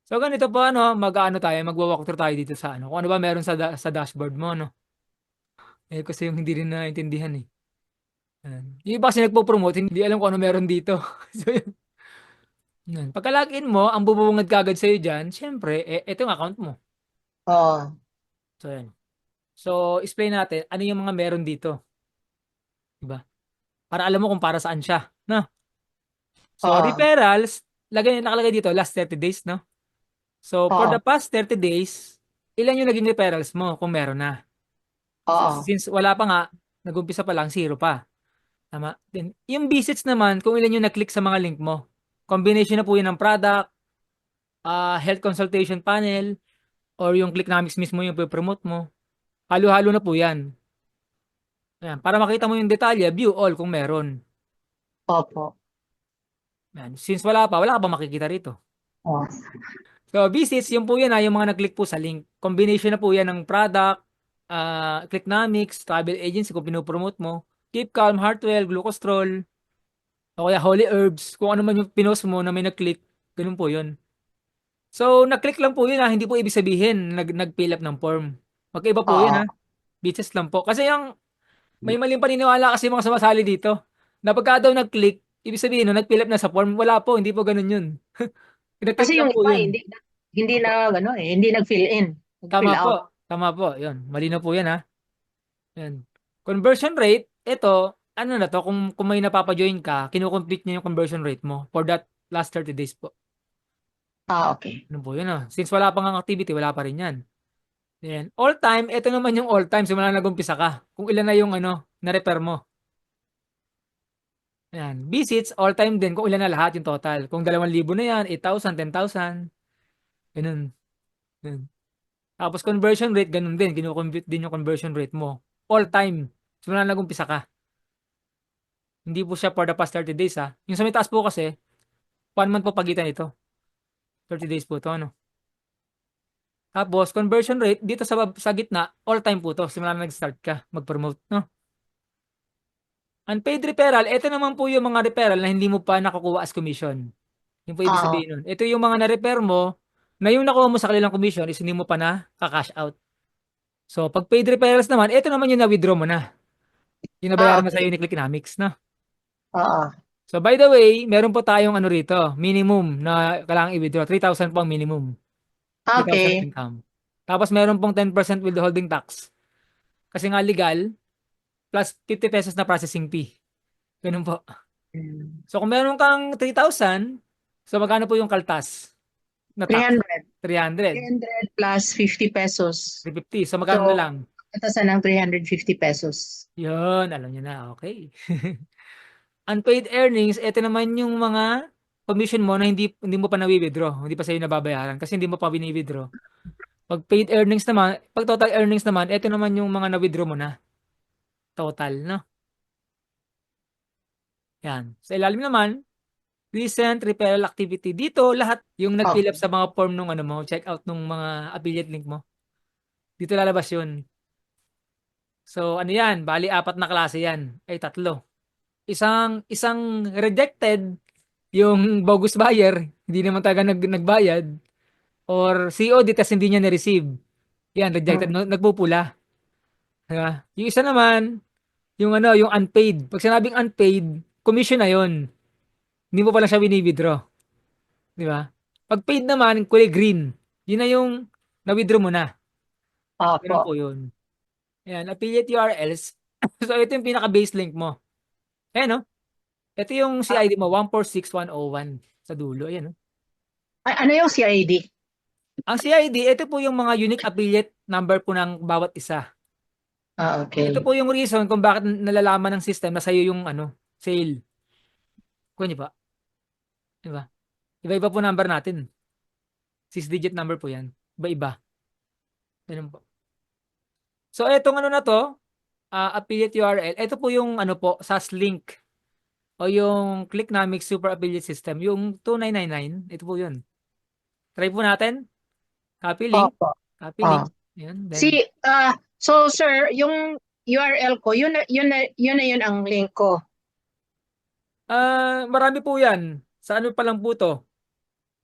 So ganito po ano, mag-aano tayo, magwa-walkthrough tayo dito sa ano, kung ano ba meron sa dashboard mo ano. Eh kasi yung hindi rin naintindihan eh. Ayan. Yung iba kasi nagpo-promote, hindi alam kung ano meron dito. So yun. Yan. Pagka-login mo, ang bubungad kagad sa'yo dyan, syempre, ito yung account mo. Oo. So yan. So, explain natin ano yung mga meron dito. Diba? Para alam mo kung para saan siya. No? So, Oo. referrals, nakalagay dito, last 30 days, no? So, for the Oo. past 30 days, ilan yung naging referrals mo kung meron na? So, Oo. since wala pa nga, nag-umpisa pa lang, zero pa. Tama? Then, yung visits naman, kung ilan yung na-click sa mga link mo. Combination na po yun ng product, health consultation panel, or yung Clicknomics mismo yung promote mo. Halo-halo na po yan. Ayan. Para makita mo yung detalye, view all kung meron. Opo. Ayan. Since wala pa, wala ka pa makikita rito. Oo. So, visits, yung po yan yung mga nag-click po sa link. Combination na po yan ng product, Clicknomics, travel agency kung pinopromote mo, Keep Calm, Heartwell, Glucostrol, o kaya Holy Herbs, kung ano man yung pinost mo na may nag-click, ganun po yun. So, nag-click lang po yun hindi po ibig sabihin nag-fill up ng form. Magkaiba po yun Oo. Visits lang po. Kasi yung may maling paniniwala kasi mga sumasali dito na pagka daw nag-click, ibig sabihin no, nag-fill up na sa form. Wala po, hindi po ganun yun. Nag-click Kasi lang yung po iba yun. hindi Opo. na ano hindi nag-fill in, Tama nag-fill po. out. Tama po. Yun. Malino po yan Yan. Conversion rate, ito, ano na to, kung may napapa-join ka, kinukomplete niya yung conversion rate mo for that last 30 days po. Ah, okay. Ano po yun Since wala pang ang activity, wala pa rin yan. Yan. All time, ito naman yung all time simula nag-umpisa ka. Kung ilan na yung na-repair mo. Yan. Visits, all time din kung ilan na lahat yung total. Kung 2,000 na yan, 8,000, 10,000. Ganun. Ganun. Tapos conversion rate, ganun din. Kinukompute din yung conversion rate mo. All time. Simula nag-umpisa ka. Hindi po siya for the past 30 days Yung sa may taas po kasi, 1 month po pagitan ito. 30 days po to Tapos conversion rate dito sa gitna, all time po to. Simula na nag-start ka mag-promote, no? Unpaid referral, ito naman po yung mga referral na hindi mo pa nakukuha as commission. Yun po ibig Oo. sabihin nun. Ito yung mga na-refer mo na yung nakuha mo sa kanilang commission is hindi mo pa na ka-cash out. So, pag paid referrals naman, ito naman yung na-withdraw mo na. Yung Ah, nabayaran na sa okay. ni Clicknomics, no? Oo. So, by the way, meron po tayong ano rito, minimum na kailangang i-withdraw. 3,000 po ang minimum. 3,000 Okay. income. Tapos meron pong 10% withholding tax. Kasi nga legal, plus 50 pesos na processing fee. Ganun po. Mm. So kung meron kang 3,000, so magkano po yung kaltas na tax? 300. 300, 300 plus 50 pesos. 350. So magkano na So, lang? katasan ng 350 pesos. Yun, alam niyo na. Okay. Unpaid earnings, ito naman yung mga commission mo na hindi mo pa nawi-withdraw, hindi pa sa'yo nababayaran kasi hindi mo pa bini-withdraw. Pag paid earnings naman, pag total earnings naman, ito naman yung mga na-withdraw mo na total, no? Yan. Sa ilalim naman, recent referral activity. Dito, lahat yung nag-fill up Okay. sa mga form nung ano mo, check out nung mga affiliate link mo. Dito lalabas yun. So, ano yan? Bali, 4 na klase yan. Ay, 3. Isang rejected, yung bogus buyer, hindi naman talaga nagbayad, or COD tas hindi niya na-receive. Yan, rejected, Mm. nagpupula. Diba? Yung isa naman, yung unpaid. Pag sinabing unpaid, commission na yun. Hindi mo pala siya wini-withdraw. Di ba? Pag paid naman, kulay green. Yun na yung na-withdraw mo na. Ganun po Opo. yun. Ayan, affiliate URLs. So, ito yung pinaka-base link mo. Ayan, no? Ito yung Ah, CID mo, 146101 sa dulo. Ayan, no? ano yung CID? Ang CID, ito po yung mga unique affiliate number po ng bawat isa. Ah, Ito okay. po yung reason kung bakit nalalaman ng system na sa'yo yung sale. Kuha niyo ba? Di ba? Iba-iba po number natin. 6-digit number po yan. Iba-iba. Ganun po. So, etong ano na to, affiliate URL, ito po yung po, SAS link o yung Clicknomics Super Affiliate System, yung 2999, ito po yun. Try po natin. Copy link. Opo. Copy link. Ah. Yan. Si Then, so sir, yung URL ko, yun ang link ko. marami po yan. Sa ano pa lang po to?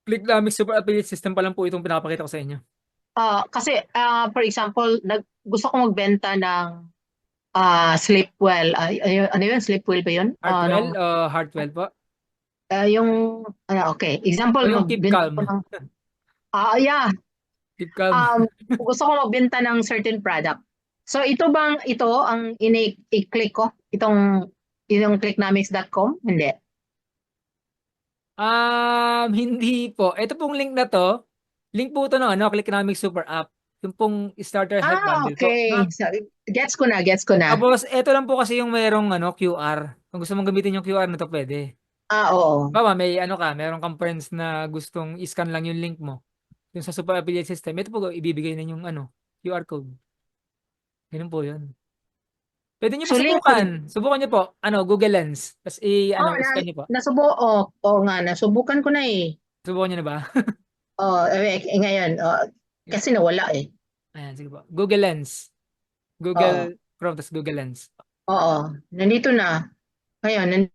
Clicknomics Super Affiliate System pa lang po itong pinapakita ko sa inyo. Kasi for example, gusto ko magbenta ng Sleepwell. Ano yun? Sleepwell ba yun? Heartwell, Heartwell po. Yung, okay. Example, O yung Keep magbenta Calm. ko ng, yeah. Keep Calm. Um, Gusto ko magbenta ng certain product. So ito ang i-click ko? Itong clicknomics.com? Hindi. Hindi po. Ito pong link na to, link po ito ng Clicknomics Super App. Yung pong starter health bundle po. Okay. So, gets ko na, gets ko na. Tapos, ito lang po kasi yung merong QR. Kung gusto mong gamitin yung QR na to, pwede. Oo. Bawa, may meron kang friends na gustong i-scan lang yung link mo. Yung sa Super Affiliate System, ito po ibibigay na yung QR code. Ganun po yun. Pwede nyo po So link ko. subukan. Subukan nyo po, Google Lens. Tapos i-scan nyo po. Nga, nasubukan ko na eh. Subukan nyo na ba? Ngayon, kasi nawala eh. Ayan, sige po. Google Lens. Oo. Google Chrome, tapos Google Lens. Oo. Nandito na. Ngayon,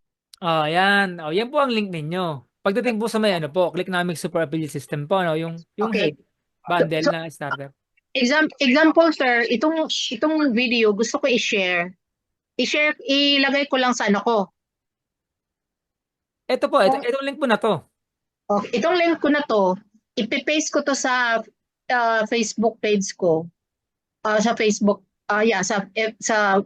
Yan. Yan po ang link ninyo. Pagdating po sa may Clicknomics Super Affiliate System po, yung okay. health bundle So, na starter. example sir, itong video gusto ko i-share. Ilagay ko lang sa ano ko. Ito po, Kung itong link po na to. itong link ko na to, ipipaste ko to sa Facebook page ko. Sa Facebook, yeah, sa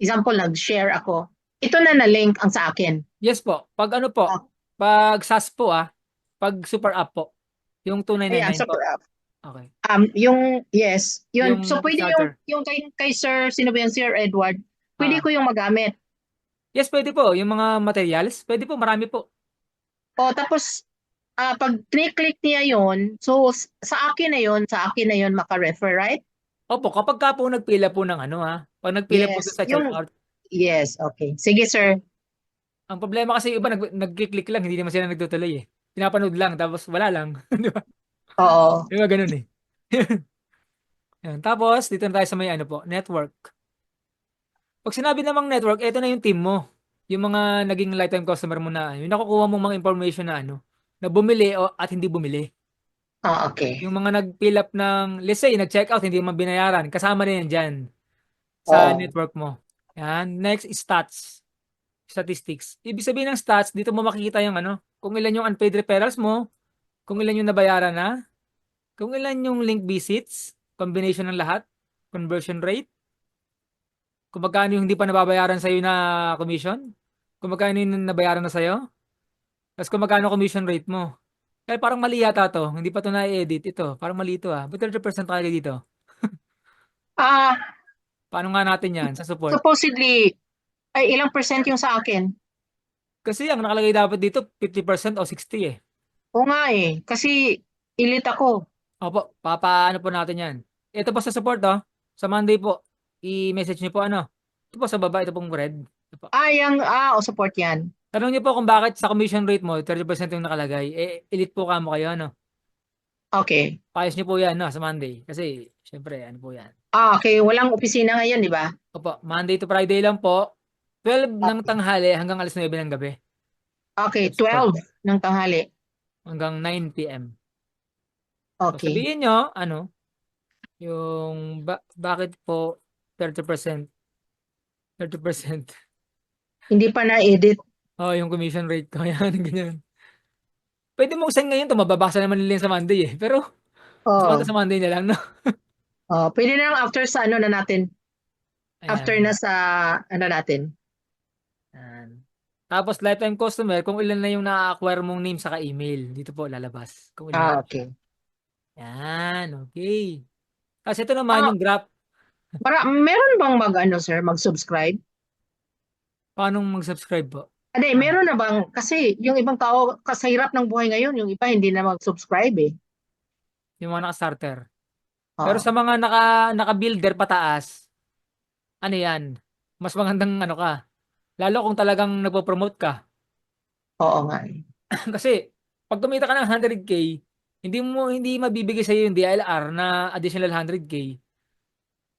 example, nag-share ako. Ito na link ang sa akin. Yes po. Pag po, Oh, pag SAS po pag super app po, yung ayan, 2999 sa po. Okay. yes, yun. Yung So, pwede starter. yung kay Sir, sino ba yan, Sir Edward? Pwede Ah, ko yung magamit. yes, pwede po. Yung mga materials, pwede po, marami po. Tapos, pag click niya yon, so sa akin na yon maka-refer, right? Opo, kapag ka po nagpila po ng pag nagpila po doon Yes, sa checkout, yes, okay. Sige, sir. ang problema kasi yung iba nag-click lang, hindi naman sila nagtutuloy eh. Pinapanood lang, tapos wala lang. Di ba? Oo. Di ba ganun eh. Yan. Tapos, dito na tayo sa may po, network. Pag sinabi namang network, ito na yung team mo. Yung mga naging lifetime customer mo na, yung nakukuha mong mga information na na bumili at hindi bumili. Okay. Yung mga nag-fill up ng, let's say, nag-check out, hindi man binayaran, kasama na yan dyan sa Oo. network mo. Yan. Next, stats. Statistics. Ibig sabihin ng stats, dito mo makikita yung kung ilan yung unpaid referrals mo, kung ilan yung nabayaran na, kung ilan yung link visits, combination ng lahat, conversion rate, kung magkano yung hindi pa nababayaran sa'yo na commission, kung magkano yung nabayaran na sa'yo, tapos kung magkano commission rate mo. Kaya parang mali yata to, hindi pa to na-edit ito, parang mali ito Ba't 30% kaya dito? Ah, Paano nga natin yan sa support? supposedly, ay ilang percent yung sa akin? Kasi ang nakalagay dapat dito, 50% o 60 eh. Oo nga eh. Kasi ilit ako. Opo, papaano po natin yan. Ito po sa support sa Monday po, i-message niyo po ito po sa baba, ito pong red. Ito po. O support yan. Tanong niyo po kung bakit sa commission rate mo, 30% yung nakalagay. Elite po kamo kayo, Okay. Paayos niyo po yan, sa Monday. Kasi, syempre, po yan. Okay. Walang opisina ngayon, di ba? Opo, Monday to Friday lang po. 12 ng Okay. tanghali hanggang alas 9 ng gabi. Okay, Support 12 po. ng tanghali. Hanggang 9 p.m. So, Okay. sabihin nyo, yung bakit po 30%? 30%. Hindi pa na-edit. Oh, yung commission rate ko. Yan, ganyan. Pwede mong send ngayon to, mababasa naman nila yan sa Monday eh. Pero, gusto ko Oh. sa Monday na lang, no? Pwede na lang after sa ano na natin. After na Ayan. sa ano natin. Ayan. Tapos, lifetime customer, kung ilan na yung na-acquire mong name saka email. Dito po lalabas. Kung ilan na. Okay. Yan, okay. Kasi ito naman Ah, yung graph. meron bang sir, mag-subscribe? Paano mag-subscribe po? Meron na bang, kasi yung ibang tao, sa hirap ng buhay ngayon, yung iba hindi na mag-subscribe eh. Yung mga naka-starter. Pero Oo. sa mga naka-builder pataas, yan? Mas magandang ka. Lalo kung talagang nagpo-promote ka. Oo nga eh. Kasi, pag kumita ka ng 100K, hindi mabibigay sa'yo yung DLR na additional 100K.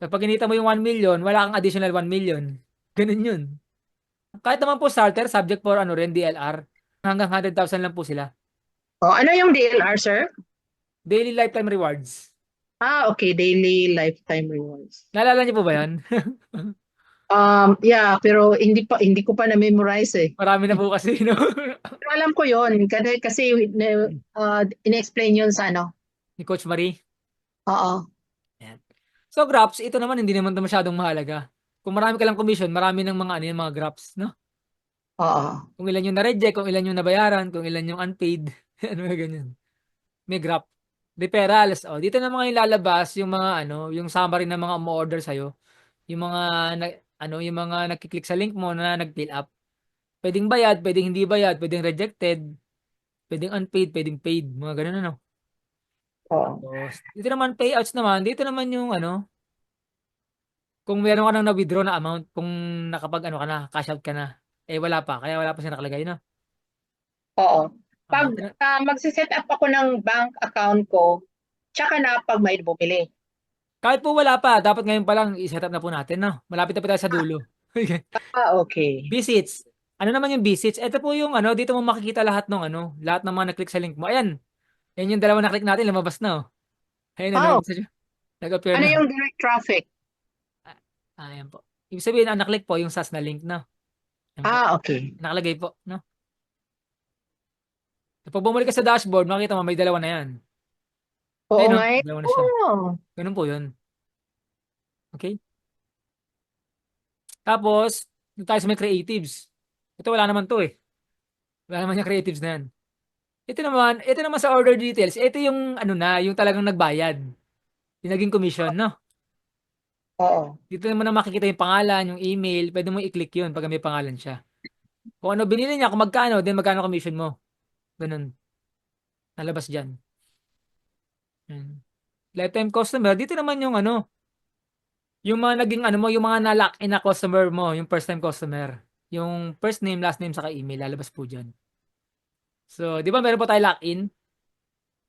Pag kinita mo yung 1 million, wala kang additional 1 million. Ganun yun. Kahit naman po starter, subject for rin, DLR. Hanggang 100,000 lang po sila. Ano yung DLR, sir? Daily lifetime rewards. Okay, daily lifetime rewards. Naalala niyo po ba yan? Yeah, pero hindi ko pa na-memorize eh. Marami na po kasi, no? Pero alam ko 'yon kasi in-explain 'yon sa ano. Ni Coach Marie. Oo. Ayan. So, Graphs, ito naman, hindi naman ito masyadong mahalaga. Kung marami ka lang commission, marami ng mga, ano yan, mga Graphs, no? Oo. Kung ilan yung na-reject, kung ilan yung nabayaran, kung ilan yung unpaid, ano yung ganyan. May graph. Referrals, dito na mga ilalabas yung mga, yung summary ng mga umu-order sa'yo. Yung mga, yung mga nagkiklik sa link mo na nag-fill up. Pwedeng bayad, pwedeng hindi bayad, pwedeng rejected, pwedeng unpaid, pwedeng paid, mga ganun, ano. Oo. Tapos, dito naman, payouts naman, dito naman yung, kung meron ka nang na-withdraw na amount, kung nakapag, ka na, cash out ka na, wala pa, kaya wala pa siya nakalagay, no? Oo. Pag Ito na, magse-set up ako ng bank account ko, tsaka na pag may bumili. kahit po wala pa, dapat ngayon pa lang, i-set up na po natin, no? Malapit na pa tayo sa dulo. Okay. Visits. Ano naman yung visits? Ito po yung, dito mo makikita lahat ng, lahat ng mga na-click sa link mo. Ayan, yan yung dalawa na-click natin, lumabas na, oh. Ayun na, Oh, lumabas na siya. Nag-appear ano na. yung direct traffic? Ayan po. Ibig sabihin, ang na-click po, yung SAS na link, no? Ayan po. Okay. Nakalagay po, no? Pag bumalik ka sa dashboard, makikita mo, may dalawa na yan. Oo Ayun, no? nga eh. Dalawa na siya. Oo. Ganun po yun. Okay? Tapos, dito tayo sa may creatives. Ito wala naman to eh. Wala naman yung creatives na yan. Ito naman sa order details. Ito yung yung talagang nagbayad. Yung naging commission, no? Oo. Dito naman na makikita yung pangalan, yung email. Pwede mo i-click yun pag may pangalan siya. Kung ano binili niya, kung magkano, then magkano commission mo. Ganun. Nalabas dyan. Yan. Lifetime customer. Dito naman yung yung mga naging mo, yung mga na-lock in na customer mo, yung first time customer. Yung first name, last name, saka email, lalabas po dyan. So, di ba meron po tayo lock in?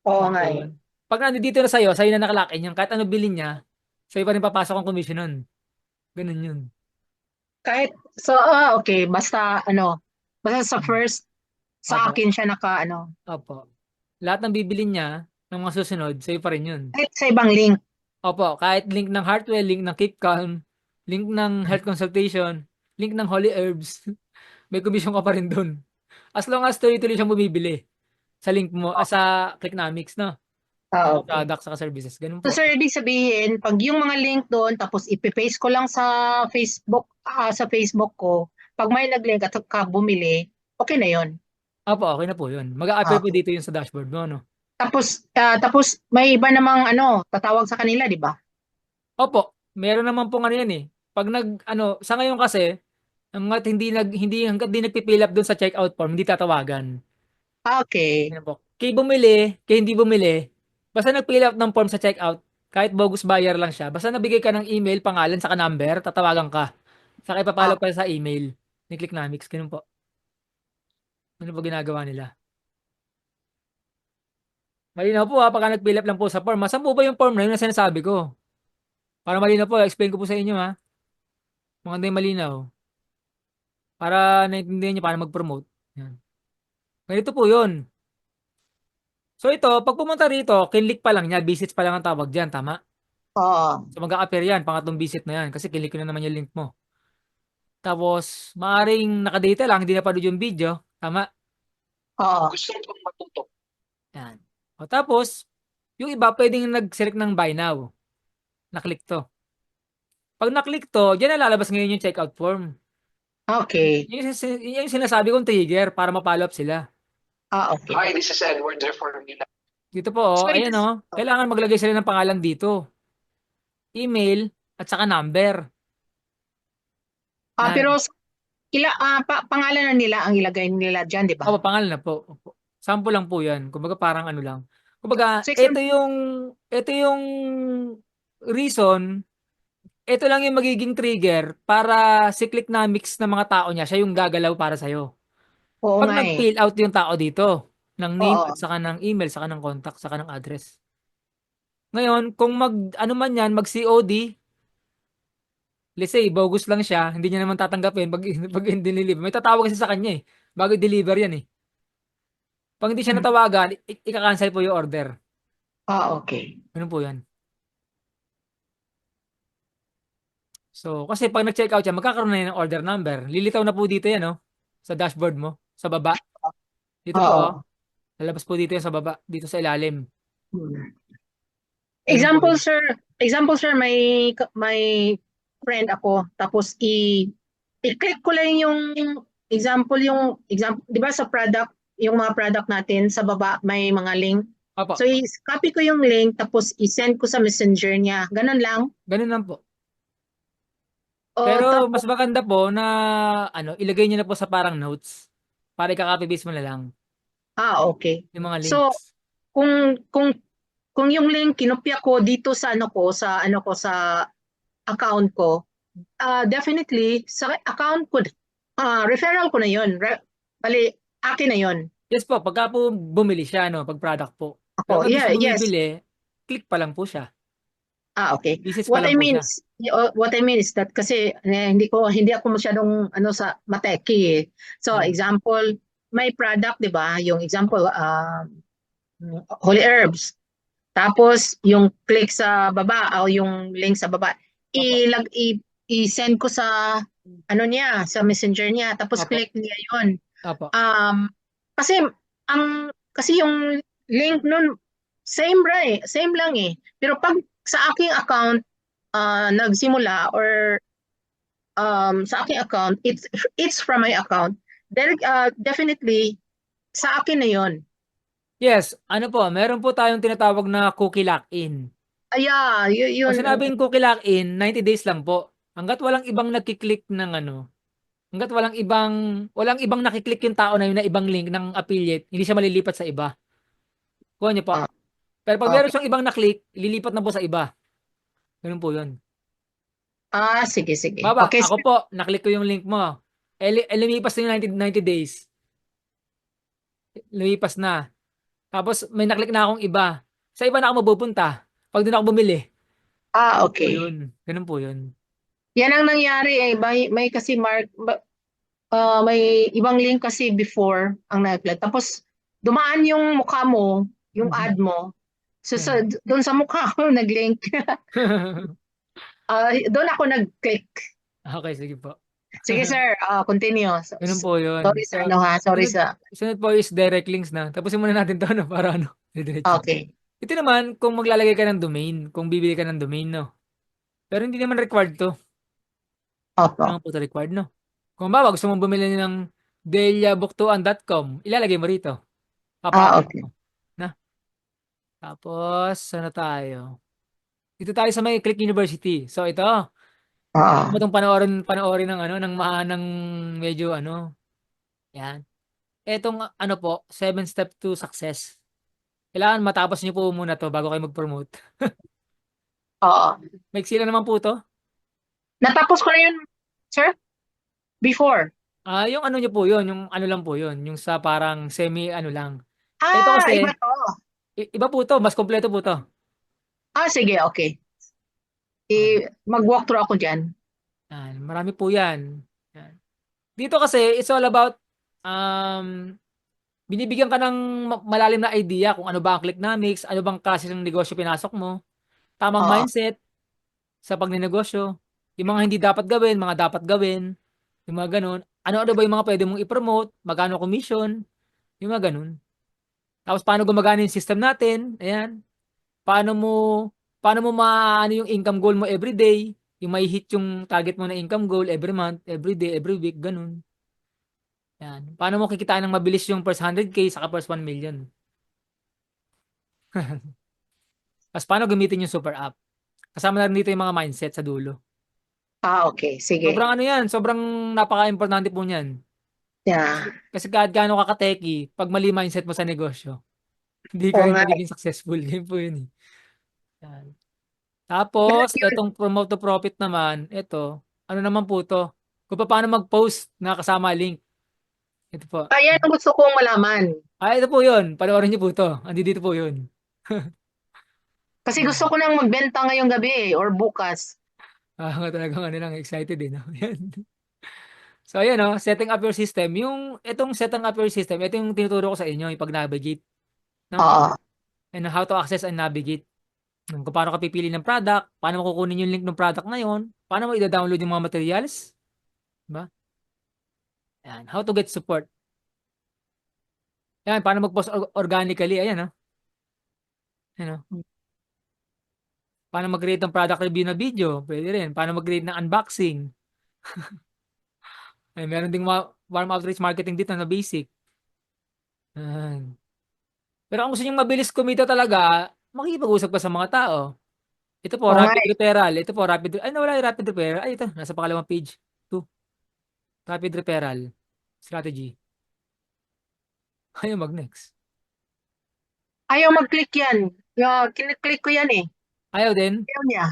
Oo Yan nga po eh. yun. Pag nandito na sa'yo na naka-lock in yung kahit ano bilhin niya, sa'yo pa rin papasok ang commission nun. Ganun yun. Okay, basta sa Hmm. first, sa Opo. akin siya naka. Opo. Lahat ng bibilin niya, ng mga susunod, sa'yo pa rin yun. Kahit sa ibang link. Opo, kahit link ng Heartwell, link ng Keep Calm, link ng Health Consultation, link ng Holy Herbs, may commission ka pa rin dun. As long as tuloy-tuloy siyang bumibili sa link mo, sa Clicknomics, no? Ng mga Okay. products saka services. Ganun So po. sir, ibig sabihin, pag yung mga link doon, tapos ipipaste ko lang sa Facebook ko, pag may nag-link at ka bumili, okay na yon. Opo, okay na po yun. Mag-a-appear po Okay. dito yun sa dashboard mo, no? Tapos may iba namang tatawag sa kanila, di ba? Opo, meron naman pong yan eh. Pag sa ngayon kasi, hanggat hindi nagpi-fill up dun sa checkout form, hindi tatawagan. Okay. Yan po. Kay bumili, kay hindi bumili, basta nag-fill up ng form sa checkout, kahit bogus buyer lang siya, basta nabigay ka ng email, pangalan, saka number, tatawagan ka. Saka ipapalo Ah, pa sa email ni Clicknomics. Ganun po. Ano po ginagawa nila? Malinaw po pagka nag-fill up lang po sa form. Saan po ba yung form na yun na sinasabi ko? Para malinaw po, explain ko po sa inyo ha. Maganda yung malinaw. Para naintindihan niyo paano mag-promote. Yan. Ganito po yun. So ito, pag pumunta rito, kinlik pa lang niya, visits pa lang ang tawag dyan, tama? oo. So mag-a-appear yan, pangatlong visit na yan, kasi kinlik ko na naman yung link mo. Tapos, maaring nakadata lang, hindi na napanood yung video, tama? Oo. Yan. O tapos, yung iba pwedeng nag-select ng buy now. Naklik to. Pag naklik to, dyan na lalabas ngayon yung checkout form. Okay. Yun yung sinasabi kong trigger para ma-follow up sila. Okay. Hi, this is Edward, therefore nila. Dito po, So, ayan kailangan maglagay sila ng pangalan dito. Email, at saka number. pero Yan. pangalan na nila ang ilagay nila diyan, di ba? Opo, pangalan na po. Opo. Sample lang po yan. Kumbaga parang lang. Kumbaga, So, ito yung reason, ito lang yung magiging trigger para si Clicknomics ng mga tao niya, siya yung gagalaw para sa'yo. oo Pag nga eh. nag-fill out yung tao dito, ng name Oo. at saka ng email, saka ng contact, saka ng address. Ngayon, kung man yan, mag-COD, let's say, bogus lang siya, hindi niya naman tatanggapin pag, pag in-deliver. May tatawag kasi sa kanya eh. Bago i-deliver yan eh. Pag hindi siya natawagan, ika-cancel po yung order. Okay. Ganun po yan. So, kasi pag nag-check out siya, magkakaroon na yan ng order number. Lilitaw na po dito yan, no? Sa dashboard mo, sa baba. Dito po, oh. Oo. Lalabas po dito yan sa baba, dito sa ilalim. Hmm. Ganun po yun. Example sir, may friend ako tapos i-click ko lang yung example 'di ba sa product, yung mga product natin sa baba may mga link. Opo, So i-copy ko yung link tapos i-send ko sa messenger niya. Ganun lang. ganun lang po. O Pero tapos mas maganda po na ilagay niyo na po sa parang notes para ika-copy paste mo na lang okay. yung mga So links. kung kung kung yung link kinopya ko dito sa sa account ko, definitely sa account ko, referral ko na yun. Bali, akin na yun. Yes po, pagka po bumili siya, pag product po. Pero Ako, kung hindi yeah, siya yes. bumibili, click pa lang po siya. Okay. Business pa lang po siya. What I mean is that kasi hindi ako masyadong sa mateki eh. So, Hmm. example, may product, 'di ba? Yung example, Holy Herbs. Tapos yung click sa baba o yung link sa baba, Opo. i-send ko sa niya, sa messenger niya, tapos Opo. click niya 'yon. Opo. Kasi kasi yung link nun same lang eh. Pero pag sa aking account nagsimula or sa aking account, it's from my account. Definitely sa akin na 'yon. Yes, meron po tayong tinatawag na cookie lock-in. Yun. Pag sinabing cookie lock-in, 90 days lang po. Hangga't walang ibang nagki-click ng hangga't walang ibang nakiklik yung tao na yun na ibang link ng affiliate, hindi siya malilipat sa iba. Kuha niyo po. Ah, Pero pag meron okay. siyang ibang na-click, lilipat na po sa iba. Ganun po yun. Sige. Baba, Okay, ako sir. po, naklik ko yung link mo. Lumipas na yung 90 days. Lumipas na. Tapos may naklik na akong iba. Sa iba na ako mapupunta. Pag doon ako bumili. Po Okay. yun. Ganun po yun. Yan ang nangyari eh. May kasi may ibang link kasi before ang nag-apply. Tapos dumaan yung mukha mo, yung ad mo. So doon sa mukha ko nag-link. Doon ako nag-click. Okay, sige po. Sige sir, continue. Ganun po yun. Sorry So, sir, no ha. Sorry sunod, sa. sunod po is direct links na. Tapusin muna natin to, para diretso. Okay. Ito naman, kung maglalagay ka ng domain, kung bibili ka ng domain, no. Pero hindi naman required to. Hindi Opo. naman po to required, no. Kung ba, gusto mong bumili ng deliabuktuan.com, ilalagay mo rito. Papa-upload Okay. mo. Na. Tapos, ano tayo? Dito tayo sa may Click University. So, ito. Gusto mo Oo. itong panoorin ng medyo yan. Etong po, 7 step to success. Kailangan matapos niyo po muna to bago kayo mag-promote. Oo. Maiksi lang naman po to. Natapos ko na yun, sir. Before. Yung niyo po yun, yung lang po yun, yung sa parang semi lang. Ito kasi, Iba to. iba po to, mas kompleto po to. Sige, okay. Yan. Mag-walkthrough ako dyan. Yan, marami po yan. Yan. Dito kasi, it's all about, binibigyan ka ng malalim na idea kung ano ba ang Clicknomics, ano bang klase ng negosyo pinasok mo, tamang Oo. mindset sa pagnenegosyo, yung mga hindi dapat gawin, mga dapat gawin, yung mga ganun. Ano-ano ba yung mga pwede mong i-promote, magkano commission, yung mga ganun. Tapos paano gumagana yung system natin, ayan. Paano mo, maano yung income goal mo every day, yung may hit yung target mo na income goal every month, every day, every week, ganun. Yan. Paano mo kikitain ng mabilis yung first 100K saka first 1 million. Tapos paano gamitin yung super app. Kasama na rin dito yung mga mindset sa dulo. Okay. Sige. Sobrang sobrang napaka-importante po niyan. Yeah. Kasi kahit gaano ka ka-techy, pag mali mindset mo sa negosyo, hindi ka Oo rin nga. magiging successful. Ganyan po yun eh. Yan. Ganun Tapos, yun. itong promote to profit naman, ito, ano naman po to? Kung paano mag-post na kasama link. Ito po. Yan ang gusto kong malaman. Ito po yun. Panoorin niyo po to. Andi dito po yun. Kasi gusto ko nang magbenta ngayong gabi or bukas. Talagang lang, excited eh. No? Yan. So, ayan o, setting up your system. Itong setting up your system, ito yung tinuturo ko sa inyo, yung pag-navigate. No? Oo. And how to access and navigate. Kung paano ka pipili ng product, paano mo kukunin yung link ng product na yun, paano mo i-download yung mga materials, diba? Yan, how to get support. Yan, paano mag-post organically, ayan, Ano? Paano mag-create ng product review na video, pwede rin. Paano mag-create ng unboxing. Ay, meron ding warm outreach marketing dito na basic. Yan. Pero kung gusto nyo mabilis kumita talaga, makikipag-usap ka sa mga tao. Ito po, Oo nga rapid eh. referral. Ito po, ay nawala yung rapid referral. Ay, ito, nasa pangalawang page. Ito, rapid referral strategy. Ayaw mag-next. Ayaw mag-click yan. Kiniklik ko yan eh. Ayaw din. Ayaw niya.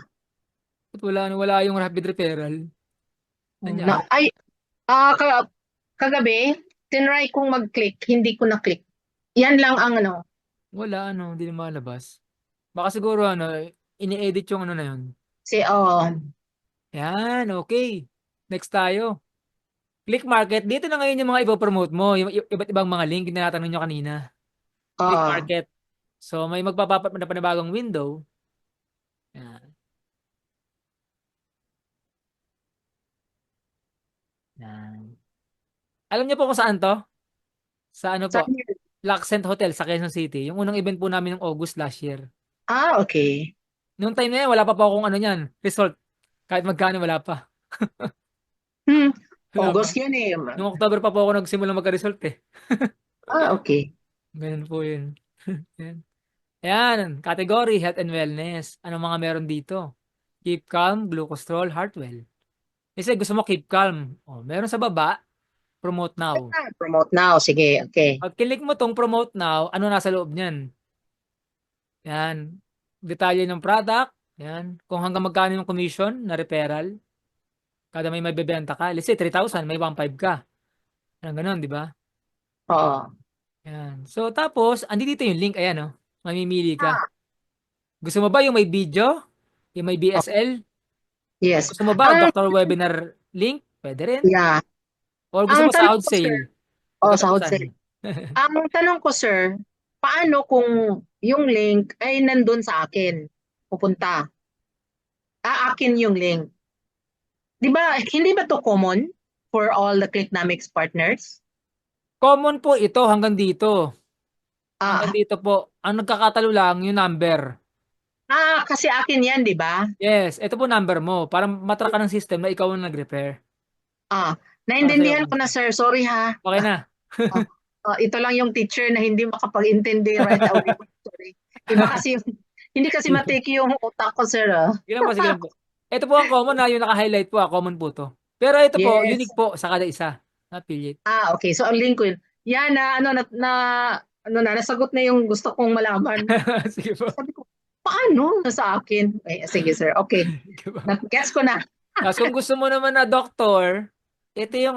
Ba't wala yung rapid referral. Nangyari. Kagabi, tinry kong mag-click, hindi ko na-click. Yan lang ang ano. Wala, hindi na malabas. Baka siguro, ini-edit yung na yun. Yan, okay. Next tayo. Click market. Dito na ngayon yung mga ipopromote mo. Yung iba't ibang mga link na natanong nyo kanina. Click Oo. market. So, may magpapapat na panibagong window. Yan. Yan. Alam niyo po kung saan to? Sa ano po? Saan yun? Laccent Hotel sa Quezon City. Yung unang event po namin ng August last year. Okay. Noong time na yan, wala pa po akong result. Kahit magkano, wala pa. Wala pa. August yan eh. Noong October pa po ako nagsimula magka-result eh. Okay. Ganun po yun. Yan. Ayan, category, health and wellness. Anong mga meron dito? Keep calm, glucostrol, heartwell. Kasi gusto mo keep calm. Meron sa baba, promote now. Promote now. Sige, okay. Pag kilik mo tong promote now, ano nasa loob niyan? Yan. Detalye ng product. Yan. Kung hanggang magkano yung commission na referral. Kada may bebenta ka. Let's say 3,000, may 1,500 ka. Yan, ganun, di ba? Oo. Yan. So, tapos, andi dito yung link. Ayan, mamimili ka. Gusto mo ba yung may video? Yung may BSL? Yes. Gusto mo ba doctor webinar link? Pwede rin. Yeah. Or gusto Ang mo tanong sahod ko, sir. sale? Sahod Katapusan. sale. Ang tanong ko, sir, paano kung yung link ay nandun sa akin? Pupunta. Akin yung link. Di ba, hindi ba to common for all the Clicknomics partners? Common po ito hanggang dito. Ah, Hanggang dito po. Ang nagkakatalo lang yung number. kasi akin yan, di ba? Yes, ito po number mo. Para matrack ka ng system na ikaw ang nag-repair. Naintindihan ko na, sir. Sorry ha. Okay na. Ito lang yung teacher na hindi makapag-intindi right away. Sorry. Hindi kasi matiki yung utak ko, sir. Sige lang po, sige lang po. Ito po ang common yung naka-highlight po. Common po to. Pero ito po, Yes. unique po sa kada isa. Affiliate. Okay. So, ang link ko yun. Yan nasagot na yung gusto kong malaman. Sige po. Sabi ko, paano sa akin? Sige, sir. Okay. Sige po. Guess ko na. Kung gusto mo naman na doctor, ito yung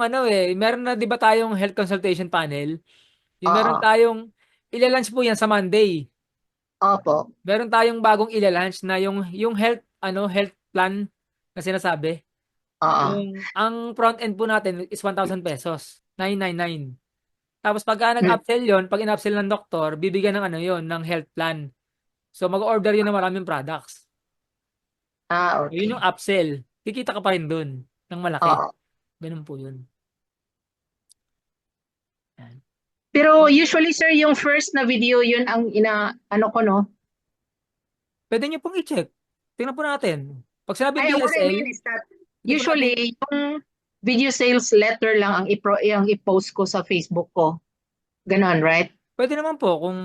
meron na 'di ba tayong health consultation panel? Yung meron Oo. tayong ilalunch po yan sa Monday. Opo. Meron tayong bagong ilalunch na yung health plan na sinasabi. Oo. Ang front end po natin is 1,000 pesos. 999. Tapos pagka nag-upsell yon, pag in-upsell ng doktor, bibigyan ng ng health plan. So mag-order yun ng maraming products. Okay. Yun yung upsell. Kikita ka pa rin dun ng malaki. Oo. Ganun po yun. Pero usually, sir, yung first na video yun ang ko, no? Pwede nyo pong i-check. Tingnan po natin. Pag sinabi What I BSL, mean is that usually, yung video sales letter lang ang i-post ko sa Facebook ko. Ganon, right? pwede naman po kung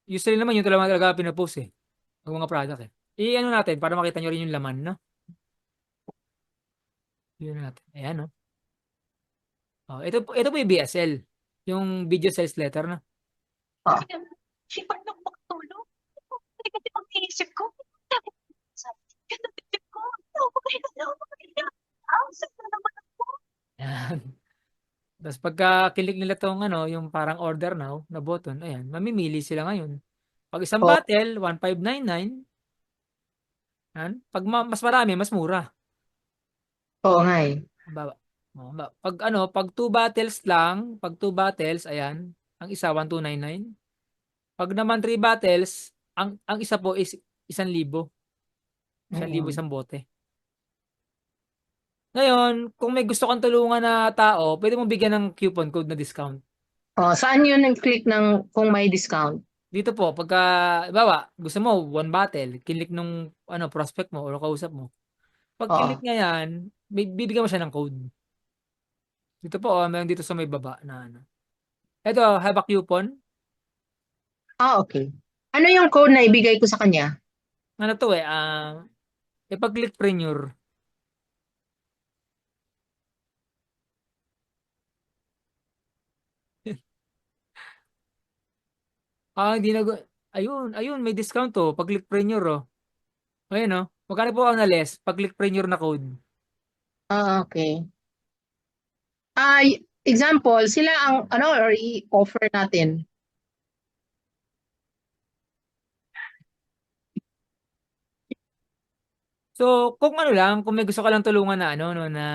usually naman yung talaga pinapost ng mga product I-ano natin para makita nyo rin yung laman, no? Yun natin. Ayan, no? Ito po yung BSL. Yung video sales letter, no? Sipag ng magtulog. Kasi pag-iisip ko, ganun ko. Sakit na naman ako. Ayan. Tapos pagka kilik nila tong yung parang order now na button, ayan, mamimili sila ngayon. Pag isang bottle, 1,599. Yan. Pag mas marami, mas mura. Oo nga eh. Baba. Pag 2 bottles lang, pag 2 bottles, ayan, ang isa 1,299. Pag naman 3 bottles, ang isa po is 1,000. 1,000 Mm. isang bote. Ngayon, kung may gusto kang tulungan na tao, pwede mong bigyan ng coupon code na discount. Oh, saan yun yung click ng kung may discount? Dito po, pagka, halimbawa, gusto mo 1 bottle, kinlik nung prospect mo or kausap mo. Pag kinlik Oo. niya yan, bibigyan mo siya ng code. Dito po, meron dito sa may baba na ano. Ito, have a coupon. Okay. Ano yung code na ibigay ko sa kanya? Ano to pag-click preneur. Hindi ayun, may discount to. Pag-click preneur, oh. Ayun, oh. Magkano po ang na-less? Pag-click preneur na code. Okay. Example, sila ang ano or i-offer natin. So, kung ano lang, kung may gusto ka lang tulungan na no, na,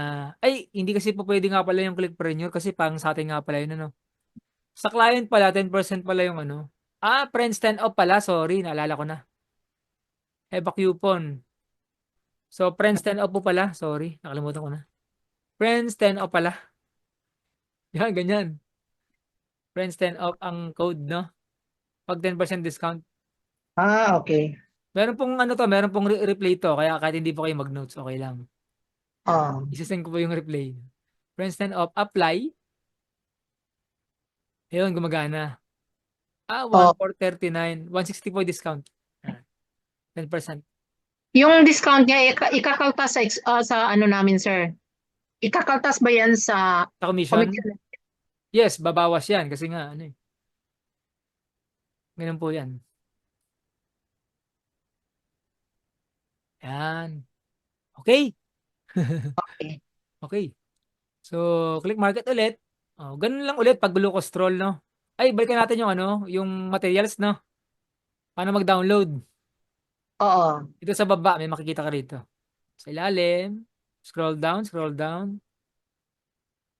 ay, hindi kasi po pwede nga pala yung click preneur kasi pang sa atin nga pala yun, ano. Sa client pala, 10% pala yung ano. Friends 10 off pala, sorry, naalala ko na. Have a coupon. So, friends 10 off po pala, sorry, nakalimutan ko na. Friends 10 off pala. Yan, ganyan. Friends 10 off ang code, no? Pag 10% discount. Okay. Meron pong meron pong replay to, kaya kahit hindi po kayo mag-notes, okay lang. Oh. Isasend ko po yung replay. Friends 10 off, apply. Ayun, gumagana. 1,439, 160 po discount. 10%. Yung discount niya ikakaltas sa ano namin, sir. Ikakaltas ba yan sa Sa commission? commission? Yes, babawas yan kasi nga ganun po yan. Yan. Okay. Okay. Okay. So, click market ulit. Ganun lang ulit pag glucose-stroll, no? Ay, balikan natin yung materials, no? Paano mag-download? Oo. Dito sa baba, may makikita ka rito. Sa ilalim, scroll down, scroll down.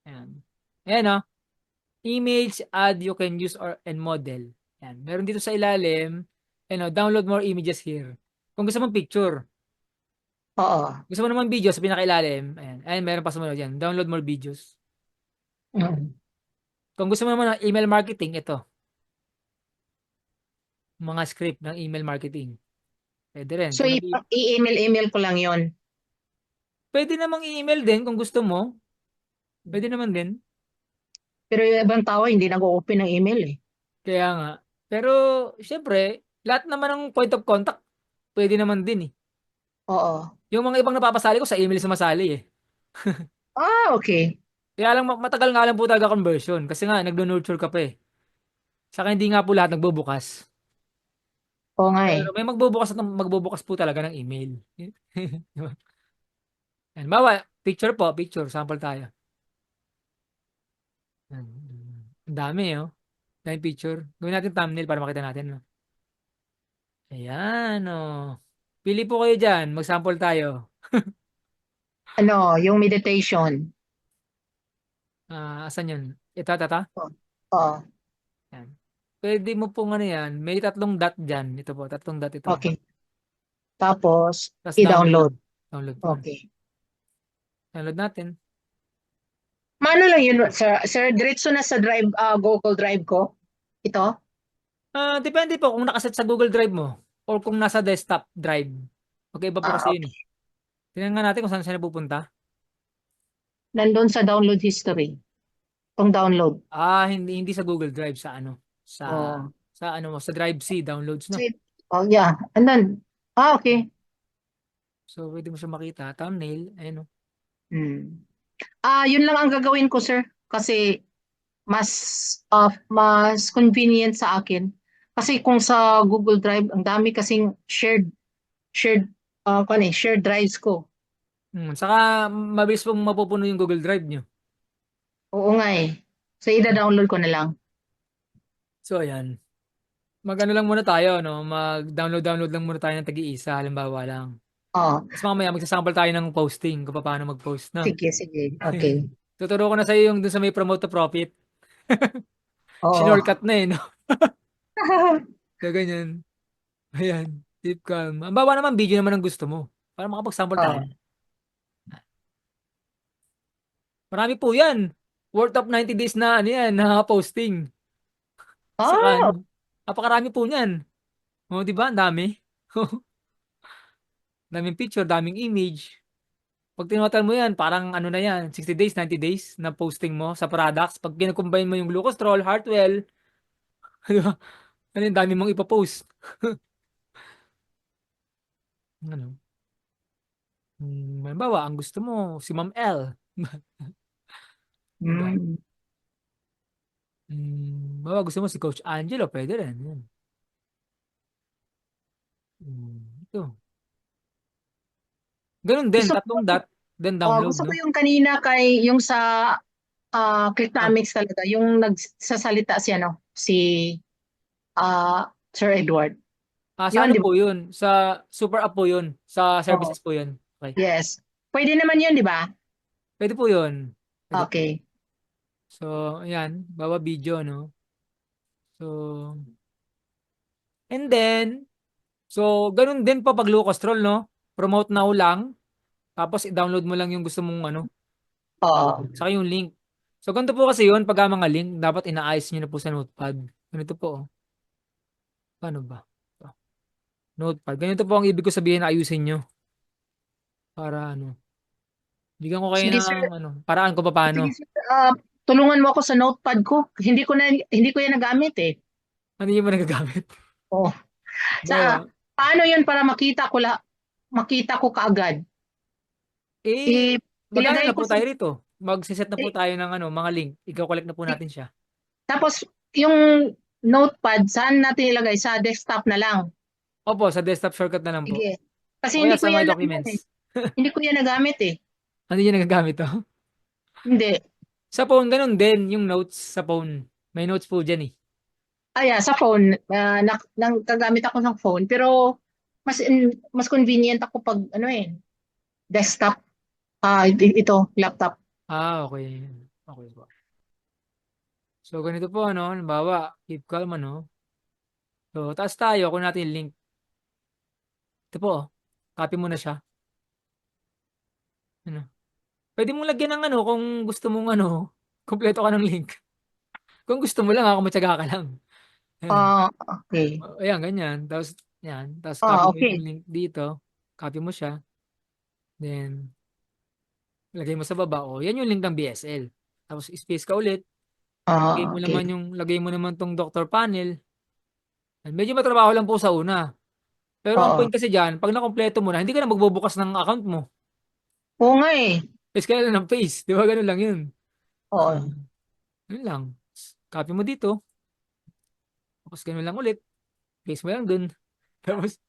Ayan. Ayan, no? Image, add you can use and model. Ayan. Meron dito sa ilalim, download more images here. Kung gusto mong picture, Oo. gusto mo naman video sa pinakailalim, ayan, meron pa sumunod yan. Download more videos. Mm. Kung gusto mo naman ng email marketing, ito. Mga script ng email marketing. Pwede rin. So, i-email ko lang yon. Pwede namang i-email din kung gusto mo. Pwede naman din. Pero yung ibang tao hindi nag-open ng email eh. Kaya nga. Pero, syempre, lahat naman ng point of contact, pwede naman din eh. Oo. Yung mga ibang napapasali ko sa email sumasali eh. Okay. Kaya lang matagal nga lang po talaga conversion kasi nga nagdo-nurture ka pa eh. Saka hindi nga po lahat nagbubukas. Oo nga eh. Pero may magbubukas po talaga ng email. Diba? Yan, bawa, picture po, picture, sample tayo. Yan. Ang dami Dami picture. Gawin natin thumbnail para makita natin. No? Ayan Pili po kayo dyan, mag-sample tayo. Ano, yung meditation. Asan yun? Ito. Oo. Yan. Pwede mo pong yan, may 3 dot dyan. Ito po, 3 dot ito. Okay. Tapos, Tapos i-download. Download po. Okay. Download natin. Mano lang yun, sir? Sir, diretso na sa Google Drive ko? Ito? Depende po kung nakaset sa Google Drive mo or kung nasa desktop drive. Magkaiba po kasi yun eh. Okay. Tingnan nga natin kung saan siya napupunta. Nandun sa download history. Itong download. Hindi sa Google Drive, sa Oh. sa Drive C downloads, no? Oh, yeah. And then, okay. So, pwede mo siya makita. Thumbnail, ayun. Hmm. Yun lang ang gagawin ko, sir. Kasi mas convenient sa akin. Kasi kung sa Google Drive, ang dami kasing shared drives ko. Saka, mabilis pong mapupuno yung Google Drive nyo. Oo nga eh. So, ida-download ko na lang. So, ayan. Mag-ano lang muna tayo, no? Mag-download lang muna tayo ng tag-iisa, halimbawa lang. Oh, Tapos mamaya, magsasample tayo ng posting kung paano mag-post, no? sige. Okay. Tuturo ko na sa'yo yung dun sa may promote to profit. Oo. Shortcut na eh, no? Kaya ganyan. Ayan. Keep calm. Ang baba naman, video naman ang gusto mo. Para makapag-sample tayo. Oo. Marami po yan. Worth of 90 days na ano yan, na posting. Saka Ah, ano, napakarami po niyan. O, di ba? Ang dami. Daming picture, daming image. Pag tinotal mo yan, parang ano na yan, 60 days, 90 days na posting mo sa products. Pag kinocombine mo yung Glucostrol, Heartwell, di ba? Ano yung dami mong ipapost. Ano? Halimbawa, ang gusto mo, si Ma'am L. Di ba? mm. Halimbawa, gusto mo si Coach Angelo, pwede rin. Yan. Ito. Ganun din, Gusto ko, tatlong dot, then download, gusto ko no? yung kanina kay yung sa Ah, Clicknomics talaga, yung nagsasalita siya, no? Si Sir Edward. sa Yun, ano di ba? po yun? Sa super app po yun. Sa Oo. services po yun. Okay. Yes. Pwede naman yun, di ba? Pwede po yun. Pwede po. Okay. So, ayan. Bawa video, no? So, and then, so, ganun din pa pag Locostrol, no? Promote now lang. Tapos, i-download mo lang yung gusto mong, ano, Oo. saka yung link. So, ganito po kasi yun, pag mga link, dapat inaayos nyo na po sa notepad. Ganito po, oh. Paano ba? Ito. Notepad. Ganito po ang ibig ko sabihin na ayusin nyo. Para, ano, bigyan ko kayo Sige, sir. ng, ano, paraan ko pa paano. Sige, sir. Tulungan mo ako sa notepad ko. Hindi ko yan nagamit eh. Ano yung mo nagagamit? Oh. Sa Bawa, paano yun para makita ko kaagad? eh, magano Ilagay na ko po sa tayo rito. Magsiset na po eh, tayo ng ano, mga link. Ikaw-collect na po natin siya. tapos yung notepad saan natin ilagay sa desktop na lang. Opo, sa desktop shortcut na lang po. Sige. Kasi O kaya sa my documents. hindi ko yan nagamit eh. Ano yung nagagamit to? Hindi. Sa phone, ganun din. Yung notes sa phone. May notes po dyan eh. Sa phone, kagamit ako ng phone pero mas convenient ako pag ano desktop, laptop. Ah, okay. Okay po. So, ganito po, ano. Halimbawa, keep calm, ano. So, taas tayo. Kung natin yung link. Ito po, oh. Copy mo na siya. Ano. Pwede mong lagyan ng ano, kung gusto mong ano, kompleto ka ng link. Kung gusto mo lang, ako matyaga ka lang. Ayan. Okay. Ayan, ganyan. Tapos, yan. Tapos, copy mo yung Okay. link dito. Copy mo siya. Then, lagay mo sa baba. O, yan yung link ng BSL. Tapos, space ka ulit. Okay. Lagay mo naman tong doctor panel. Medyo matrabaho lang po sa una. Pero ang Oo. point kasi dyan, pag nakompleto mo na, hindi ka na magbubukas ng account mo. Oo nga eh. Face ka na lang ng face. Di ba? Ganun lang yun. Oo. Yun lang. Copy mo dito. Tapos ganun lang ulit. Paste mo lang dun. Tapos,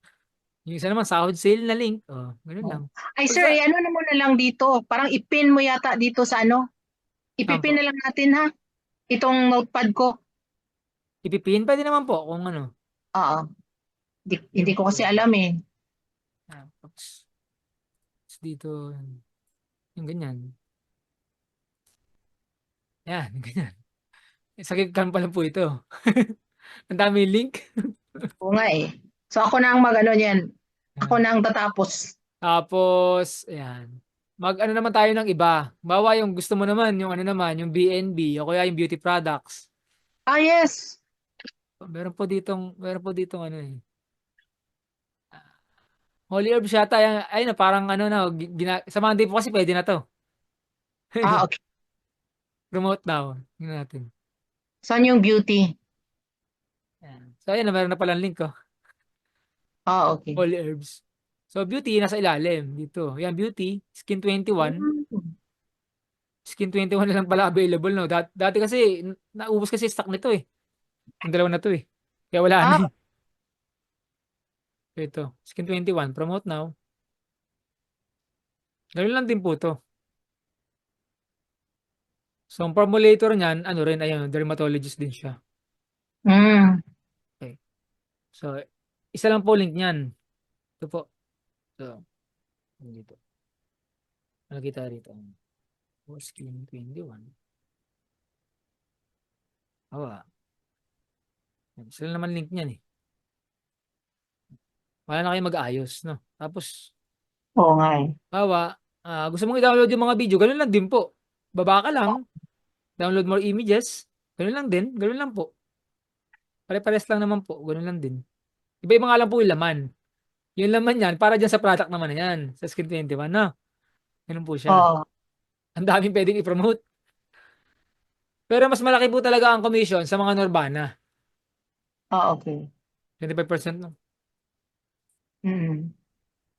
yung isa naman, sahod sale na link. Oh, ganun lang. Ay Pag sir, sa, ano na muna lang dito. Parang ipin mo yata dito sa ano. Ipipin po. na lang natin ha. Itong notepad ko. Ipipin, pwede naman po kung ano. Oo. Hindi Pin ko kasi po. alam eh. Tapos dito, yung ganyan. Yan, ganyan. Sakit kan pa lang po ito. Ang dami link. Oo nga eh. So ako na ang mag-ano niyan. Ako Yan. na ang tatapos. Tapos, ayan. Mag-ano naman tayo ng iba. Bawa yung gusto mo naman, yung ano naman, yung BNB o kaya yung beauty products. Yes. Meron po ditong ano eh. Holy herbs yata, ay na parang ano na, sa Monday po kasi pwede na to. Okay. Promote now. Tingnan natin. Saan yung beauty? Ayan. So ayan, meron na palang link ko. Okay. Holy herbs. So beauty, nasa ilalim. Dito. Yan, beauty. Skin 21. Hmm. Skin 21 na lang pala available, no? Dati kasi, naubos kasi stock nito eh. Yung dalawa na to eh. Kaya wala na Ah, eh. Ito. Skin 21. Promote now. Ganun lang din po to. So, ang formulator niyan, ano rin, ayun, dermatologist din siya. hmm. Okay. So, isa lang po link niyan. Ito po. So, dito. Nakita rito. Skin 21. Hawa. Sila naman link niyan eh. Wala na kayo mag-ayos, no? Tapos, Oo nga eh. hawa, gusto mong i-download yung mga video, ganun lang din po. Baba ka lang, download more images, ganun lang din, ganun lang po. Pare-pares lang naman po, ganun lang din. Iba-iba nga lang po yung laman. Yung laman yan, para dyan sa product naman na yan, sa Skin 21, no? Ganun po siya. Oo. Ang daming pwedeng i-promote. Pero mas malaki po talaga ang commission sa mga Norvana. Okay. 25% no? Mm.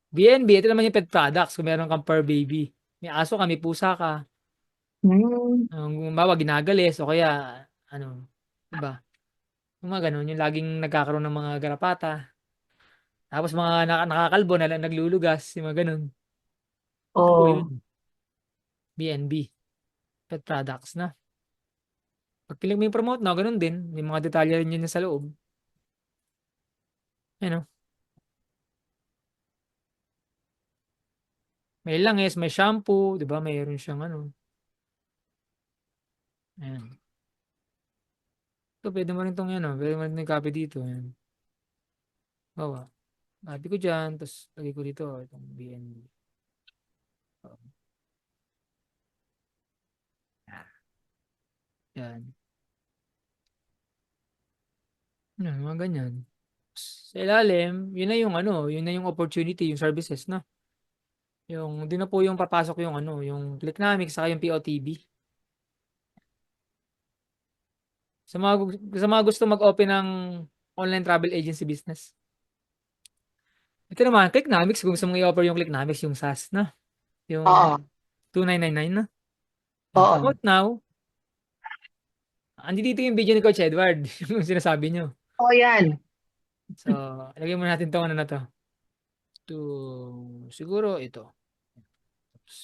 BNB, ito naman yung pet products. Kung meron kang fur baby. May aso ka, may pusa ka. Mm. Kung bawa, ginagalis o kaya, ano, diba? Yung mga ganun, yung laging nagkakaroon ng mga garapata. Tapos mga nakakalbo na naglulugas, yung mga ganun. Ito po Oo. yun. BNB. Pet products na. Pag piling mo yung promote na, ganun din. May mga detalye rin yun sa loob. Ano? May langis, may shampoo, di ba? Mayroon siyang ano. Ayan. Ito, pwede mo rin itong yan, oh. Pwede mo rin itong copy dito. Ayan. Bawa. Copy ko dyan, tapos lagay ko dito, itong BNB. Oh. Yan. Yan, mga ganyan. Sa ilalim, yun na yung ano, yun na yung opportunity, yung services, no? Yung, di na po yung papasok yung ano, yung Clicknomics, saka yung POTB. Sa mga gusto mag-open ng online travel agency business. Ito naman, Clicknomics, kung gusto mong i-offer yung Clicknomics, yung SaaS, no? Yung Oo. 2999, no? Yung Oo. promote now, andi dito yung video ni Coach Edward, yung sinasabi nyo. Oo yan. So, lagyan mo natin itong ano na to. Siguro ito. Tapos,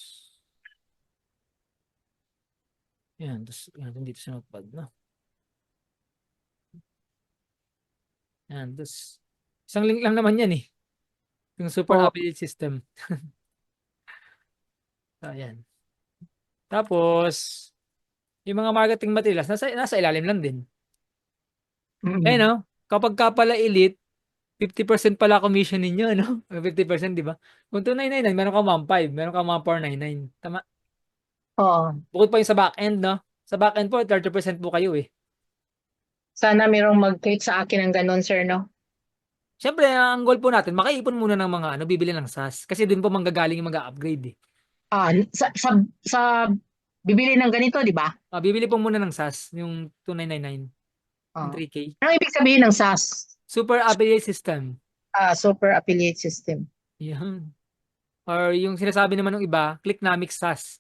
yan, tapos yan, dito sa notepad, no? Yan, tapos, isang link lang naman yan eh. Yung super Oo. affiliate system. So, yan. Tapos, yung mga marketing materials, nasa ilalim lang din. Eh, Mm. no? Kapag ka pala elite, 50% pala commission ninyo, no? 50%, di ba? Kung 2,999, meron ka 1,500, meron ka 1,499. Tama? Oo. Bukod pa yung sa back-end, no? Sa back-end po, 30% po kayo eh. Sana mayroong mag-tweet sa akin ng ganun, sir, no? Siyempre, ang goal po natin, makaipon muna ng mga ano, bibili ng SaaS. Kasi doon po manggagaling yung mag-upgrade eh. Sa bibili ng ganito, di ba? Bibili po muna ng SaaS, yung 2,999, yung Oo. 3K. Anong ibig sabihin ng SaaS? Super affiliate system. Super Affiliate System. Yan. Or yung sinasabi naman ng iba, Clicknomics SaaS.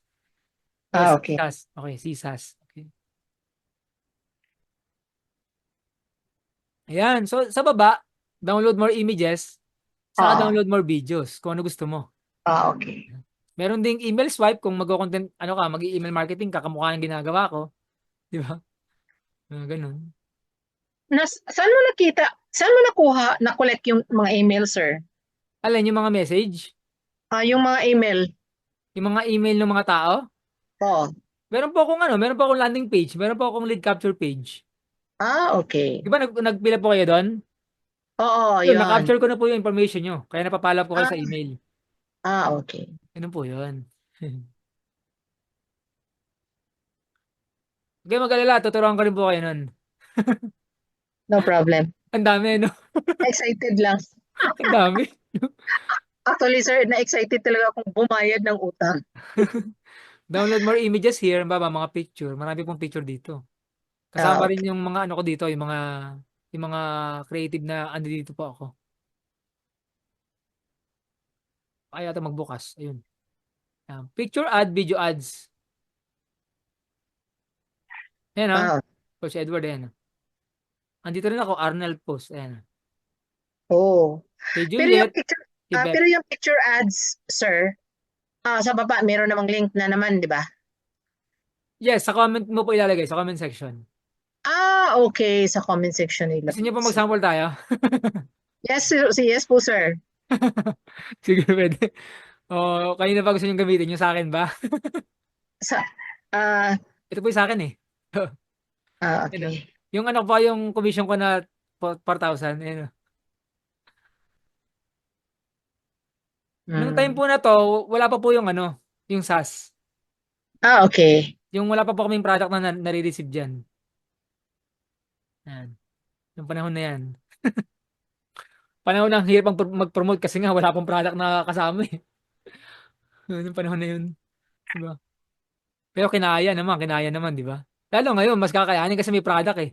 Or Okay. CSaaS. Okay, CSaaS. Okay. Ayan. So, sa baba, download more images, saka download more videos kung ano gusto mo. Okay. Meron ding email swipe kung mag-content, ano ka, mag-email marketing ka, kamukha ng ginagawa ko. Di ba? Ganun. Saan mo nakita? Saan mo na-collect yung mga email, sir? Alin, yung mga message, Yung mga email. yung mga email ng mga tao, Oo. meron po akong landing page, meron po akong lead capture page. Okay. Di ba nagpila po kayo doon? Oo, Yun, yun. na-capture ko na po yung information nyo. Kaya napapalap ko kayo sa email. Okay. Ganun po yun. Okay, mag-alala. Tuturuan ko rin po kayo nun. No problem. Ang dami, no? Excited lang. Ang dami. Actually, sir, na-excited talaga akong bumayad ng utang. Download more images here. Baba, mga picture. Marami pong picture dito. Kasama Okay. rin yung mga ano ko dito, yung mga creative na ano dito po ako. Ay, ata magbukas. Ayun. Picture ad, video ads. Ayan, ha? Coach Edward, ayan. Andito rin ako, Arnel Post. Ayan. Oh. Kay Pero yung Juliet, picture, Yvette. pero yung picture ads, sir, sa baba, meron namang link na naman, di ba? Yes, sa comment mo po ilalagay, sa comment section. Okay. Sa comment section nila. Gusto niyo po mag-sample tayo? Yes, sir. Yes po, sir. Sige, pwede. O, kanina pa gusto nyo gamitin, yung sa akin ba? Sa, ah, Ito po yung sa akin eh. Yun, oh. okay. Yung ano po, yung commission ko na 4,000. Yun, oh. Nung time Hmm. po na to, wala pa po yung ano, yung SaaS. Okay. Yung wala pa po kaming product na nare-receive dyan. Yan. Yung panahon na yan. Panahon ng hirap mag-promote kasi nga wala pong product na kasama eh. Yung panahon na yun. Diba? Pero kinaya naman, di ba? Lalo ngayon, mas kakayanin kasi may product eh.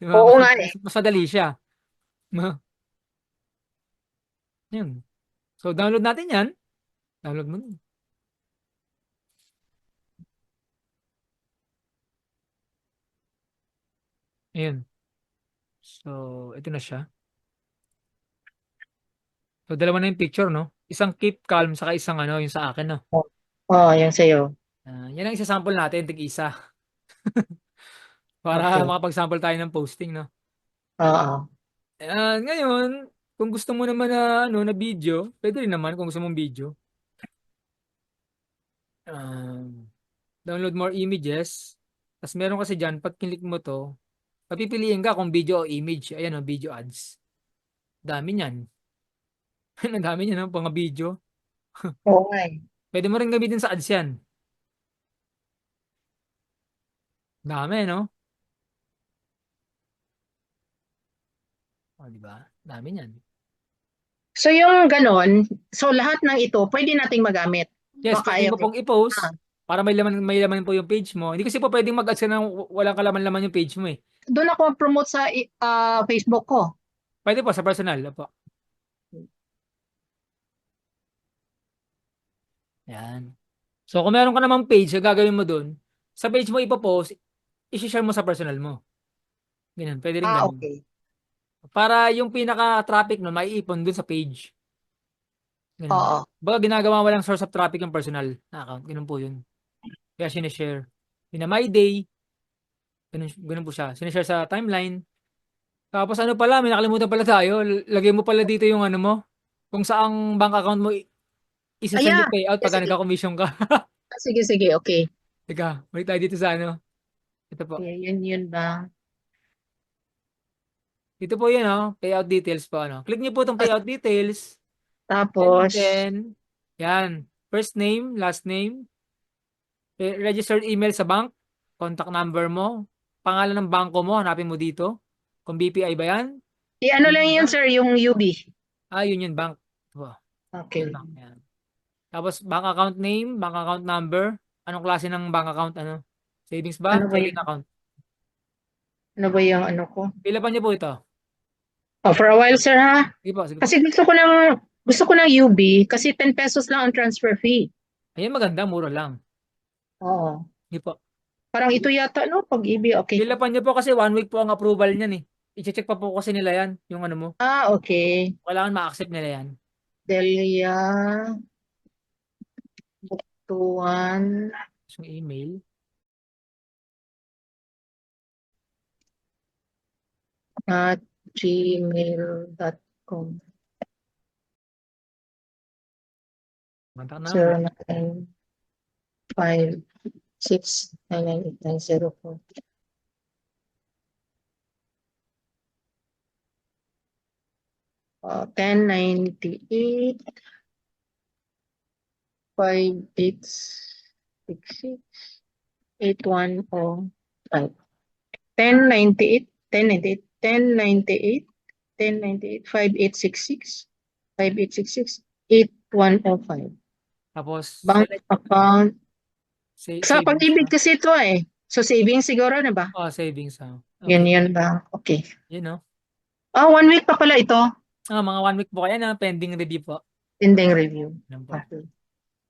Di ba? Oo nga eh. Mas madali siya. Yun. So, download natin yan. Download mo. Ayun. So, ito na siya. So, dalawa na yung picture, no? Isang keep calm, saka isang ano, yung sa akin, no? Oh, yung sa'yo. Yan ang isa-sample natin, tig-isa. Para Okay. makapag-sample tayo ng posting, no? Oo. Ngayon, kung gusto mo naman na, ano, na video, pwede rin naman kung gusto mong video. Download more images. Tapos meron kasi dyan, pag click mo to, papipiliin ka kung video o image. Ayan o, video ads. Dami niyan. Ang dami niyan, no? Pang video. Oo nga eh. Pwede mo rin gamitin sa ads yan. Dami, no? O, di ba? Dami niyan. So yung ganon, so lahat ng ito, pwede nating magamit. Yes, pwede Kaya mo mo. pong i-post Ah, para may laman po yung page mo. Hindi kasi po pwedeng mag-ads ka ng walang kalaman-laman yung page mo eh. doon ako promote sa Facebook ko. Pwede po sa personal. Po. Yan. So kung meron ka namang page na gagawin mo doon, sa page mo ipopost, i-share mo sa personal mo. Ganun, pwede rin ganun. Okay. Para yung pinaka-traffic nun, maiipon dun sa page. Ganun. Oo. Baga ginagawa walang source of traffic yung personal na account. Ganun po yun. Kaya sinishare. Yun na my day. Ganun po siya. Sinishare sa timeline. Tapos ano pala, may nakalimutan pala tayo. Lagay mo pala dito yung ano mo. Kung saang bank account mo isa-send Aya. yung payout pagka Sige, nagka-commission ka. sige, sige, okay. Teka, balik tayo dito sa ano. Ito po. Okay, yun ba? Ito po yun, oh. Payout details po, ano. Click niyo po itong payout details. And Tapos, then, yan. First name, last name, registered email sa bank, contact number mo, pangalan ng bangko mo, hanapin mo dito. Kung BPI ba yan? ano lang Union yun, Bank? sir, yung UB. Union Bank. Ito, Okay. Union Bank. Yan. Tapos, bank account name, bank account number. Anong klase ng bank account? Ano? Savings ba? Ano ba Checking yun? account. Ano ba yung ano ko? Pila pa niyo po ito? Oh, for a while, sir, ha? Sige po, sige po. Kasi gusto ko ng UB kasi 10 pesos lang ang transfer fee. Ayan, maganda, mura lang. Oo. Sige po. Parang ito yata, no? Pag-ibig, okay. Pila pa niyo po kasi 1 week po ang approval niyan eh. I-check pa po kasi nila yan, yung ano mo. Okay. Kailangan ma-accept nila yan. Delia Buktuan Yung email. at gmail.com. Contact number. 0956998904. Oh, 1098 5866 8105. 1098 1098 1098 1098 5866 5866 8105. Tapos, Bank select account. Sa savings pag-ibig ba? kasi ito eh. So savings siguro na ba? Savings. Yun Okay. yun ba? Okay. Yun, no? 1 week pa pala ito. Mga 1 week po kaya na pending review po. Pending review. Yan po. Okay.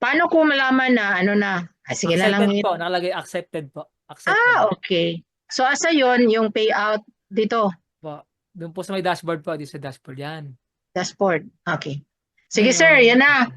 Paano ko malaman na ano na? Sige na lang Accepted yun. po. Nakalagay accepted po. Accepted Okay. So asa yon yung payout dito? po. Doon po sa may dashboard po. Dito sa dashboard yan. Dashboard. Okay. Sige Ayun, sir, oh. yan na.